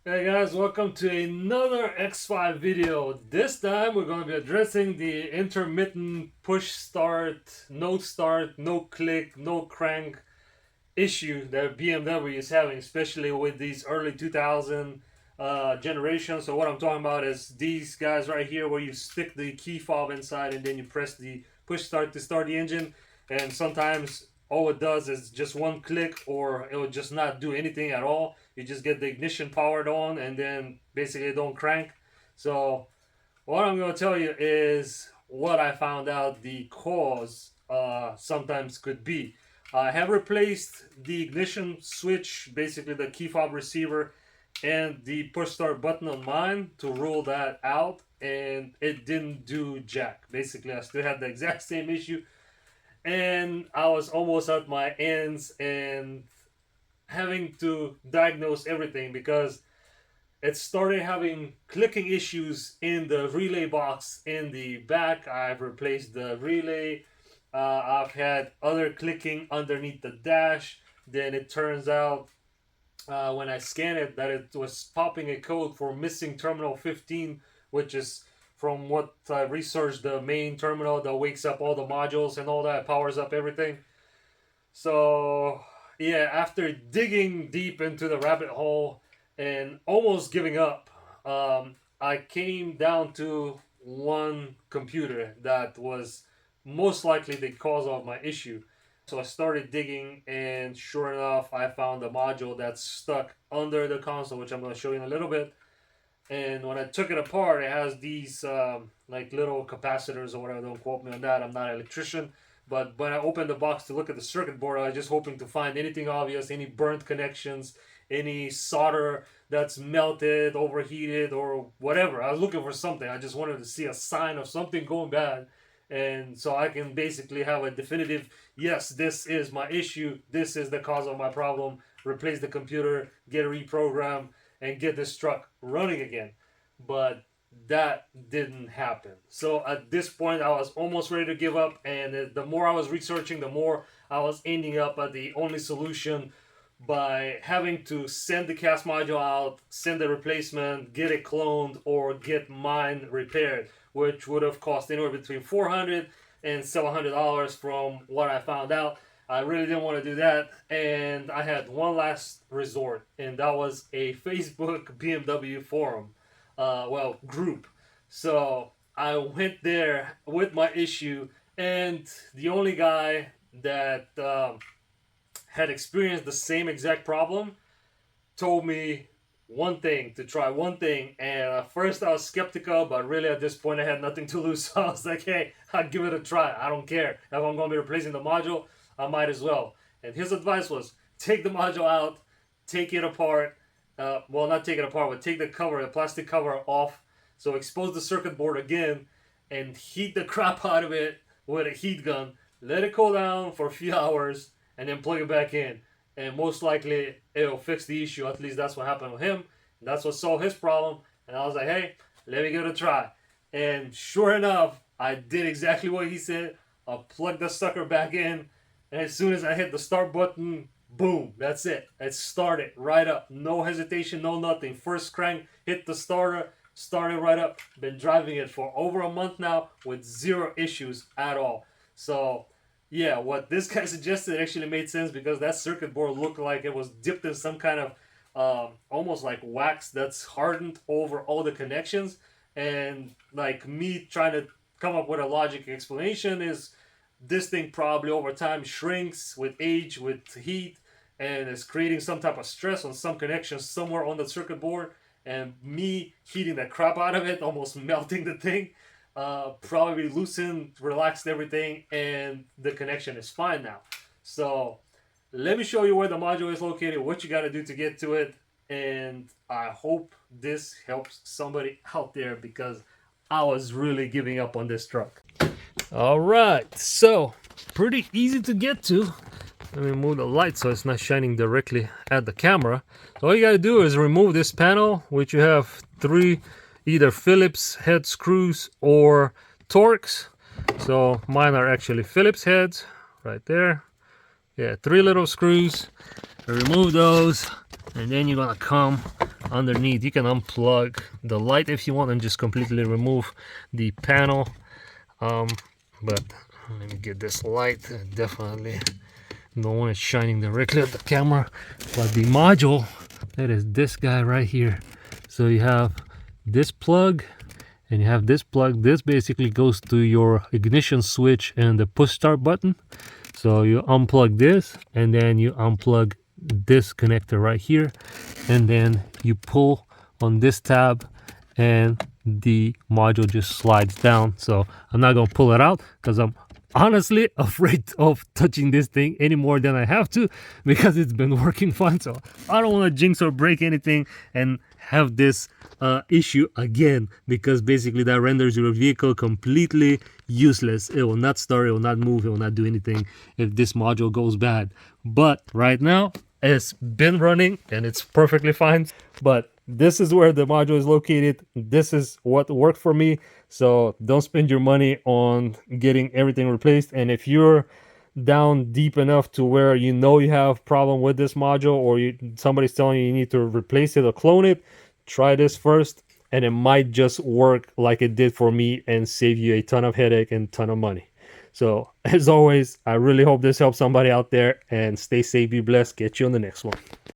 Hey guys, welcome to another X5 video. This time we're going to be addressing the intermittent push start, no click, no crank issue that BMW is having, especially with these early 2000 generations. So what I'm talking about is these guys right here where you stick the key fob inside and then you press the push start to start the engine, and sometimes all it does is just one click or it will just not do anything at all. You just get the ignition powered on and then basically don't crank. So what I'm going to tell you is what I found out the cause sometimes could be. I have replaced the ignition switch, basically the key fob receiver, and the push start button on mine to rule that out, and it didn't do jack. Basically, I still had the exact same issue, and I was almost at my ends and having to diagnose everything because it started having clicking issues in the relay box in the back. I've replaced the relay. I've had other clicking underneath the dash. Then it turns out when I scanned it that it was popping a code for missing terminal 15, which is from what I researched the main terminal that wakes up all the modules and all that, powers up everything. So yeah, after digging deep into the rabbit hole and almost giving up, I came down to one computer that was most likely the cause of my issue. So I started digging, and sure enough, I found a module that's stuck under the console, which I'm going to show you in a little bit. And when I took it apart, it has these like little capacitors or whatever. Don't quote me on that. I'm not an electrician. But when I opened the box to look at the circuit board, I was just hoping to find anything obvious, any burnt connections, any solder that's melted, overheated, or whatever. I was looking for something. I just wanted to see a sign of something going bad. And so I can basically have a definitive, yes, this is my issue. This is the cause of my problem. Replace the computer, get a reprogram, and get this truck running again. But that didn't happen. So at this point, I was almost ready to give up. And the more I was researching, the more I was ending up at the only solution by having to send the cast module out, send the replacement, get it cloned, or get mine repaired, which would have cost anywhere between $400 and $700 from what I found out. I really didn't want to do that, and I had one last resort, and that was a Facebook BMW forum, group. So I went there with my issue, and the only guy that had experienced the same exact problem told me one thing, to try one thing. And at first I was skeptical, but really at this point I had nothing to lose. So I was like, hey, I'll give it a try. I don't care. If I'm going to be replacing the module, I might as well. And his advice was take the module out, take it apart. Well, not take it apart, but take the cover, the plastic cover off. So expose the circuit board again and heat the crap out of it with a heat gun. Let it cool down for a few hours and then plug it back in. And most likely it'll fix the issue. At least that's what happened with him. And that's what solved his problem. And I was like, hey, let me give it a try. And sure enough, I did exactly what he said. I plugged the sucker back in. And as soon as I hit the start button, boom, that's it. It started right up. No hesitation, no nothing. First crank, hit the starter, started right up. Been driving it for over a month now with zero issues at all. So yeah, what this guy suggested actually made sense because that circuit board looked like it was dipped in some kind of almost like wax that's hardened over all the connections. And like me trying to come up with a logic explanation is this thing probably over time shrinks with age, with heat, and is creating some type of stress on some connections somewhere on the circuit board. And me heating the crap out of it, almost melting the thing, probably loosened, relaxed everything, and the connection is fine now. So let me show you where the module is located, what you got to do to get to it, and I hope this helps somebody out there because I was really giving up on this truck. All right, so pretty easy to get to. Let me move the light so it's not shining directly at the camera. So all you got to do is remove this panel, which you have three either Phillips head screws or Torx. So mine are actually Phillips heads right there. Yeah, three little screws. Remove those, and then you're gonna come underneath. You can unplug the light if you want and just completely remove the panel. But let me get this light. Definitely don't want it shining directly at the camera. But the module, that is this guy right here. So you have this plug and you have this plug. This basically goes to your ignition switch and the push start button. So you unplug this and then you unplug this connector right here, and then you pull on this tab and the module just slides down. So I'm not gonna pull it out because I'm honestly afraid of touching this thing any more than I have to, because it's been working fine. So I don't want to jinx or break anything and have this issue again, because basically that renders your vehicle completely useless. It will not start, it will not move, it will not do anything if this module goes bad. But right now it's been running and it's perfectly fine. But this is where the module is located. This is what worked for me. So don't spend your money on getting everything replaced. And if you're down deep enough to where you know you have problem with this module, or somebody's telling you need to replace it or clone it, try this first, and it might just work like it did for me and save you a ton of headache and ton of money. So as always, I really hope this helps somebody out there, and stay safe, be blessed. Get you on the next one.